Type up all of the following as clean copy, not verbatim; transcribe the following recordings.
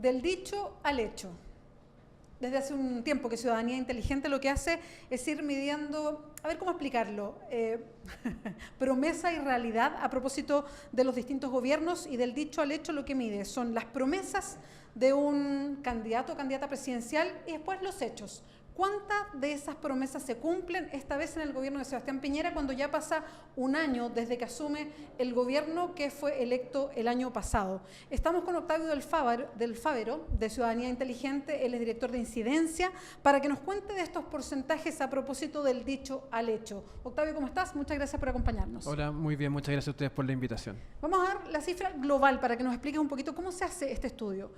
del dicho al hecho. Desde hace un tiempo que Ciudadanía Inteligente lo que hace es ir midiendo, a ver cómo explicarlo, promesa y realidad a propósito de los distintos gobiernos, y del dicho al hecho lo que mide son las promesas de un candidato o candidata presidencial y después los hechos. ¿Cuántas de esas promesas se cumplen esta vez en el gobierno de Sebastián Piñera, cuando ya pasa un año desde que asume el gobierno que fue electo el año pasado? Estamos con Octavio del Fávero, de Ciudadanía Inteligente. Él es director de incidencia, para que nos cuente de estos porcentajes a propósito del dicho al hecho. Octavio, ¿cómo estás? Muchas gracias por acompañarnos. Hola, muy bien, muchas gracias a ustedes por la invitación. Vamos a dar la cifra global para que nos expliques un poquito cómo se hace este estudio.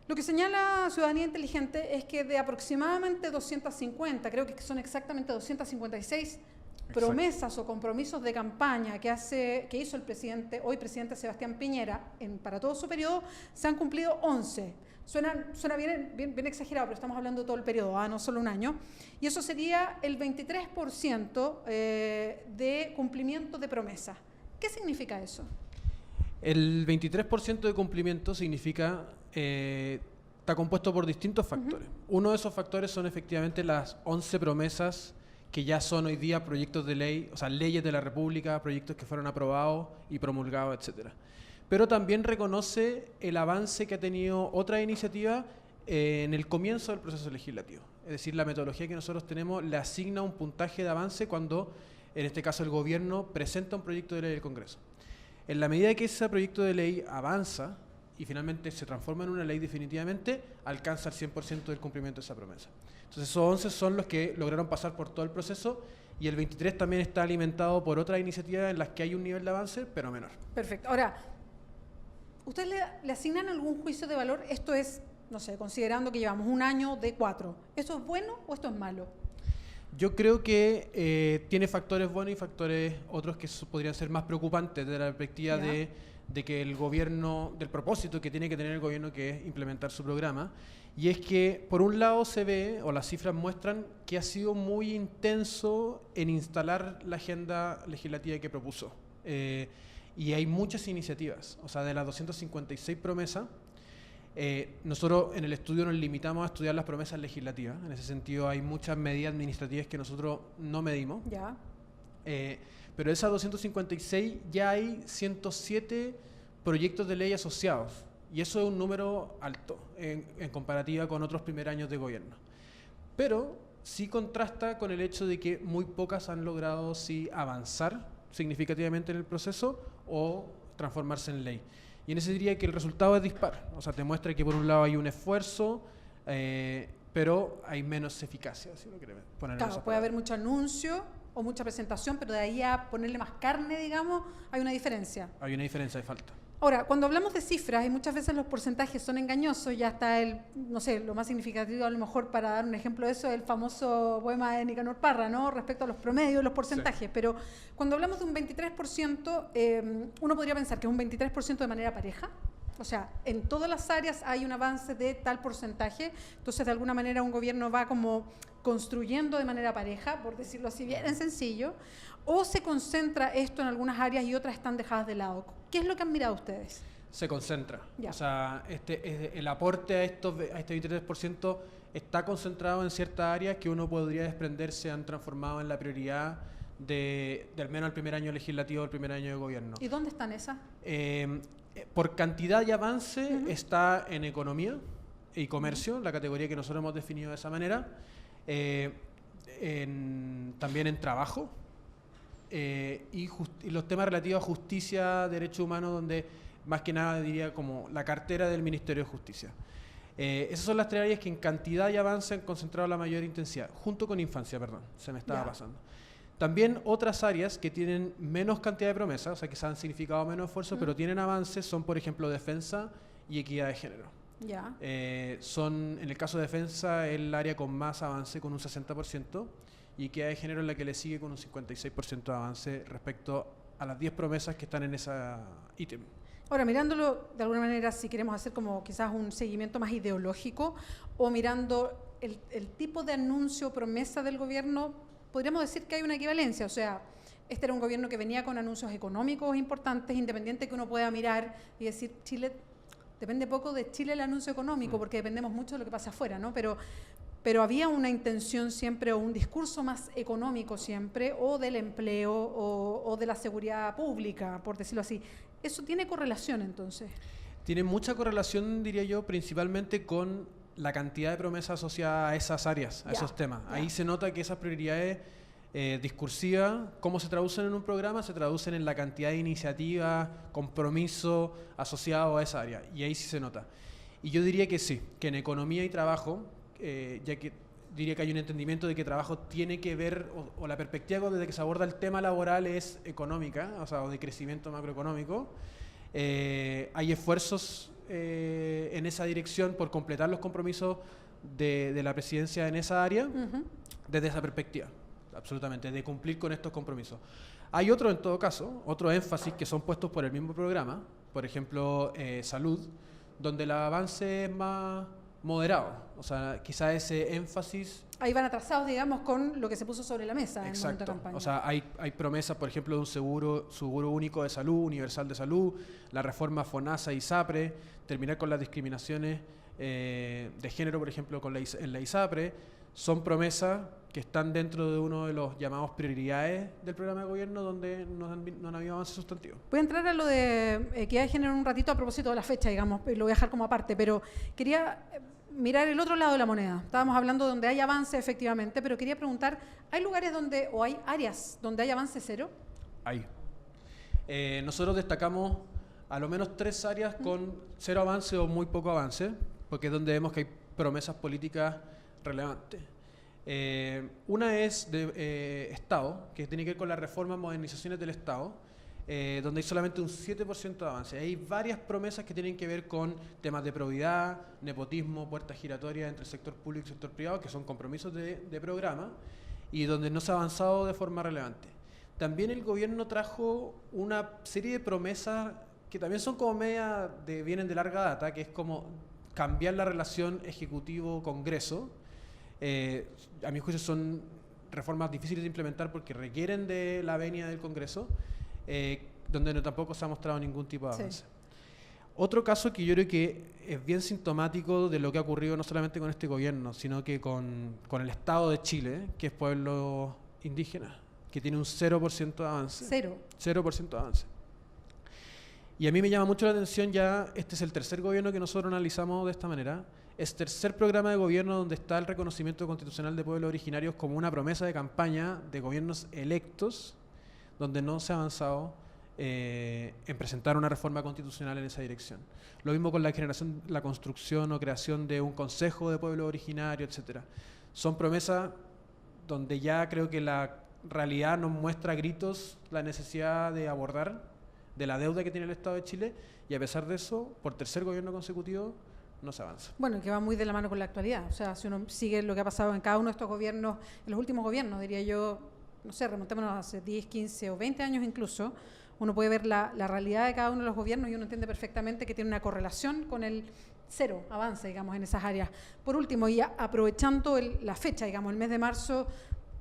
Lo que señala Ciudadanía Inteligente es que de aproximadamente 250, creo que son exactamente 256 promesas o compromisos de campaña que hizo el hoy presidente Sebastián Piñera para todo su periodo, se han cumplido 11. Suena bien exagerado, pero estamos hablando de todo el periodo, no solo un año. Y eso sería el 23% de cumplimiento de promesa. ¿Qué significa eso? El 23% de cumplimiento significa, está compuesto por distintos factores. Uno de esos factores son efectivamente las 11 promesas que ya son hoy día proyectos de ley, o sea, leyes de la República, proyectos que fueron aprobados y promulgados, etcétera. Pero también reconoce el avance que ha tenido otra iniciativa en el comienzo del proceso legislativo. Es decir, la metodología que nosotros tenemos le asigna un puntaje de avance cuando, en este caso, el gobierno presenta un proyecto de ley al Congreso. En la medida que ese proyecto de ley avanza y finalmente se transforma en una ley definitivamente, alcanza el 100% del cumplimiento de esa promesa. Entonces esos 11 son los que lograron pasar por todo el proceso, y el 23 también está alimentado por otras iniciativas en las que hay un nivel de avance, pero menor. Perfecto. Ahora, ¿ustedes le asignan algún juicio de valor? Esto es, no sé, considerando que llevamos un año de 4. ¿Esto es bueno o esto es malo? Yo creo que tiene factores buenos y factores otros que podrían ser más preocupantes desde la perspectiva de que el gobierno, del propósito que tiene que tener el gobierno, que es implementar su programa. Y es que, por un lado, se ve, o las cifras muestran, que ha sido muy intenso en instalar la agenda legislativa que propuso. Y hay muchas iniciativas. O sea, de las 256 promesas, nosotros en el estudio nos limitamos a estudiar las promesas legislativas. En ese sentido hay muchas medidas administrativas que nosotros no medimos. Ya. Pero de esas 256 ya hay 107 proyectos de ley asociados. Y eso es un número alto en comparativa con otros primeros años de gobierno. Pero sí contrasta con el hecho de que muy pocas han logrado sí avanzar significativamente en el proceso o transformarse en ley. Y en ese diría que el resultado es dispar. O sea, te muestra que por un lado hay un esfuerzo, pero hay menos eficacia, si lo quieres poner. Claro, puede haber mucho anuncio o mucha presentación, pero de ahí a ponerle más carne, digamos, hay una diferencia. Hay una diferencia, hay falta. Ahora, cuando hablamos de cifras, y muchas veces los porcentajes son engañosos, ya está no sé, lo más significativo a lo mejor para dar un ejemplo de eso es el famoso poema de Nicanor Parra, ¿no? Respecto a los promedios, los porcentajes. Sí. Pero cuando hablamos de un 23%, uno podría pensar que es un 23% de manera pareja. O sea, en todas las áreas hay un avance de tal porcentaje, entonces de alguna manera un gobierno va como construyendo de manera pareja, por decirlo así bien en sencillo, o se concentra esto en algunas áreas y otras están dejadas de lado. ¿Qué es lo que han mirado ustedes? Se concentra. Ya. O sea, el aporte a este 23% está concentrado en ciertas áreas que uno podría desprender se han transformado en la prioridad de al menos el primer año legislativo, el primer año de gobierno. ¿Y dónde están esas? Por cantidad y avance está en economía y comercio, la categoría que nosotros hemos definido de esa manera, también en trabajo y los temas relativos a justicia, derechos humanos, donde más que nada diría como la cartera del Ministerio de Justicia. Esas son las tres áreas que en cantidad y avance han concentrado la mayor intensidad, junto con infancia, perdón, se me estaba pasando. También otras áreas que tienen menos cantidad de promesas, o sea que se han significado menos esfuerzo, pero tienen avances, son por ejemplo defensa y equidad de género. Ya. En el caso de defensa, el área con más avance, con un 60%, y equidad de género es la que le sigue con un 56% de avance respecto a las 10 promesas que están en esa ítem. Ahora, mirándolo de alguna manera, si queremos hacer como quizás un seguimiento más ideológico, o mirando el tipo de anuncio o promesa del gobierno, podríamos decir que hay una equivalencia. O sea, este era un gobierno que venía con anuncios económicos importantes, independiente que uno pueda mirar y decir, Chile depende poco de Chile el anuncio económico, porque dependemos mucho de lo que pasa afuera, ¿no? Pero había una intención siempre o un discurso más económico siempre, o del empleo o de la seguridad pública, por decirlo así. ¿Eso tiene correlación entonces? Tiene mucha correlación, diría yo, principalmente con la cantidad de promesas asociadas a esas áreas, a esos temas. Ahí se nota que esas prioridades discursivas, ¿cómo se traducen en un programa? Se traducen en la cantidad de iniciativas, compromiso asociado a esa área. Y ahí sí se nota. Y yo diría que sí, que en economía y trabajo, ya que diría que hay un entendimiento de que trabajo tiene que ver, o la perspectiva desde que se aborda el tema laboral es económica, o sea, o de crecimiento macroeconómico. Hay esfuerzos en esa dirección por completar los compromisos de la presidencia en esa área, desde esa perspectiva, absolutamente, de cumplir con estos compromisos. Hay otro, en todo caso, otro énfasis que son puestos por el mismo programa, por ejemplo, salud, donde el avance es más moderado, o sea, quizá ese énfasis... Ahí van atrasados, digamos, con lo que se puso sobre la mesa en el momento de campaña. O sea, hay promesas, por ejemplo, de un seguro único de salud, universal de salud, la reforma FONASA y SAPRE, terminar con las discriminaciones de género, por ejemplo, en la ISAPRE. Son promesas que están dentro de uno de los llamados prioridades del programa de gobierno, donde no han habido avances sustantivos. Voy a entrar a lo de equidad de género en un ratito a propósito de la fecha, digamos, lo voy a dejar como aparte, pero quería mirar el otro lado de la moneda. Estábamos hablando de donde hay avance efectivamente, pero quería preguntar, ¿hay lugares donde, o hay áreas donde hay avance cero? Hay. Nosotros destacamos a lo menos 3 áreas con cero avance o muy poco avance, porque es donde vemos que hay promesas políticas relevantes. Una es de Estado, que tiene que ver con las reformas, modernizaciones del Estado, donde hay solamente un 7% de avance. Hay varias promesas que tienen que ver con temas de probidad, nepotismo, puertas giratorias entre el sector público y el sector privado, que son compromisos de programa, y donde no se ha avanzado de forma relevante. También el gobierno trajo una serie de promesas que también son como vienen de larga data, que es como cambiar la relación ejecutivo-congreso. A mi juicio son reformas difíciles de implementar porque requieren de la venia del Congreso, donde tampoco se ha mostrado ningún tipo de avance. Sí. Otro caso que yo creo que es bien sintomático de lo que ha ocurrido no solamente con este gobierno, sino que con el Estado de Chile, que es pueblo indígena, que tiene un 0% de avance. 0% de avance. Y a mí me llama mucho la atención ya, este es el tercer gobierno que nosotros analizamos de esta manera, es el tercer programa de gobierno donde está el reconocimiento constitucional de pueblos originarios como una promesa de campaña de gobiernos electos, donde no se ha avanzado en presentar una reforma constitucional en esa dirección. Lo mismo con la construcción o creación de un consejo de pueblos originarios, etcétera. Son promesas donde ya creo que la realidad nos muestra a gritos la necesidad de abordar de la deuda que tiene el Estado de Chile, y a pesar de eso, por tercer gobierno consecutivo, no se avanza. Bueno, que va muy de la mano con la actualidad. O sea, si uno sigue lo que ha pasado en cada uno de estos gobiernos, en los últimos gobiernos, diría yo, no sé, remontémonos hace 10, 15 o 20 años incluso, uno puede ver la realidad de cada uno de los gobiernos y uno entiende perfectamente que tiene una correlación con el cero avance, digamos, en esas áreas. Por último, y aprovechando la fecha, digamos, el mes de marzo,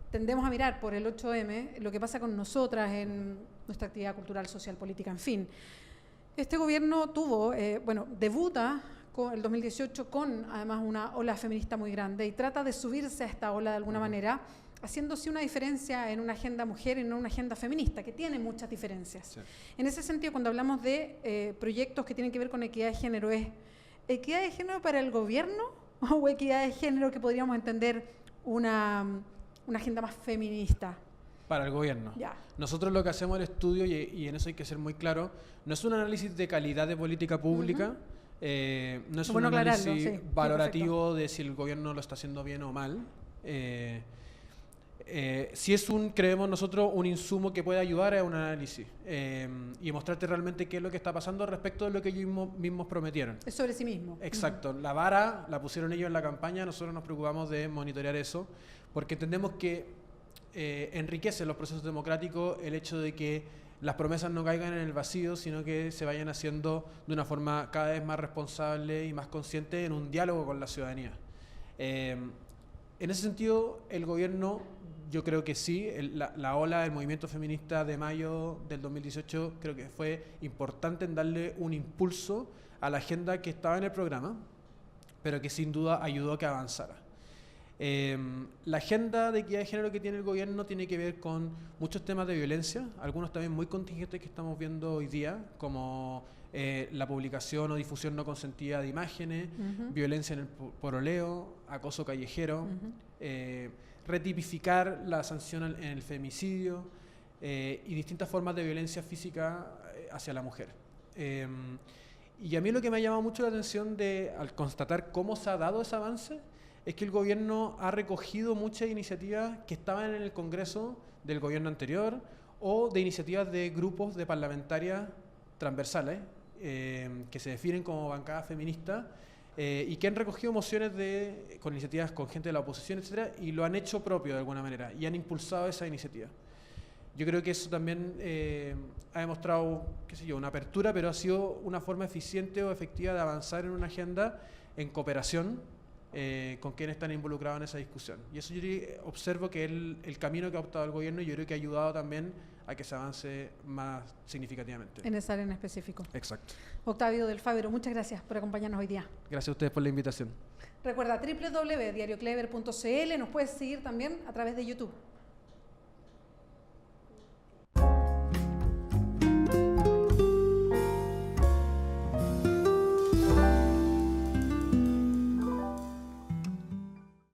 tendemos a mirar por el 8M lo que pasa con nosotras en nuestra actividad cultural, social, política, en fin. Este gobierno tuvo, debuta con el 2018 con además una ola feminista muy grande y trata de subirse a esta ola de alguna manera, haciéndose una diferencia en una agenda mujer y en una agenda feminista, que tiene muchas diferencias. Sí. En ese sentido, cuando hablamos de proyectos que tienen que ver con equidad de género, ¿es equidad de género para el gobierno o equidad de género que podríamos entender una agenda más feminista? Para el gobierno. Ya. Nosotros lo que hacemos el estudio, y en eso hay que ser muy claro, no es un análisis de calidad de política pública, no es un análisis valorativo de si el gobierno lo está haciendo bien o mal. Si es creemos nosotros, un insumo que puede ayudar a un análisis y mostrarte realmente qué es lo que está pasando respecto de lo que ellos mismos prometieron. Es sobre sí mismo. Exacto. La vara la pusieron ellos en la campaña, nosotros nos preocupamos de monitorear eso, porque entendemos que enriquece los procesos democráticos el hecho de que las promesas no caigan en el vacío, sino que se vayan haciendo de una forma cada vez más responsable y más consciente en un diálogo con la ciudadanía. En ese sentido, el gobierno, yo creo que sí, la ola del movimiento feminista de mayo del 2018 creo que fue importante en darle un impulso a la agenda que estaba en el programa, pero que sin duda ayudó a que avanzara. La agenda de equidad de género que tiene el gobierno tiene que ver con muchos temas de violencia, algunos también muy contingentes que estamos viendo hoy día, como la publicación o difusión no consentida de imágenes, violencia en el poroleo, acoso callejero, retipificar la sanción en el femicidio y distintas formas de violencia física hacia la mujer. Y a mí lo que me ha llamado mucho la atención al constatar cómo se ha dado ese avance es que el gobierno ha recogido muchas iniciativas que estaban en el Congreso del gobierno anterior o de iniciativas de grupos de parlamentarias transversales que se definen como bancadas feministas y que han recogido mociones con iniciativas con gente de la oposición, etcétera, y lo han hecho propio de alguna manera y han impulsado esa iniciativa. Yo creo que eso también ha demostrado, qué sé yo, una apertura, pero ha sido una forma eficiente o efectiva de avanzar en una agenda en cooperación con quienes están involucrados en esa discusión. Y eso yo observo que el camino que ha optado el gobierno, yo creo que ha ayudado también a que se avance más significativamente. En esa área en específico. Exacto. Octavio del Fabero, muchas gracias por acompañarnos hoy día. Gracias a ustedes por la invitación. Recuerda www.diarioclever.cl, nos puedes seguir también a través de YouTube.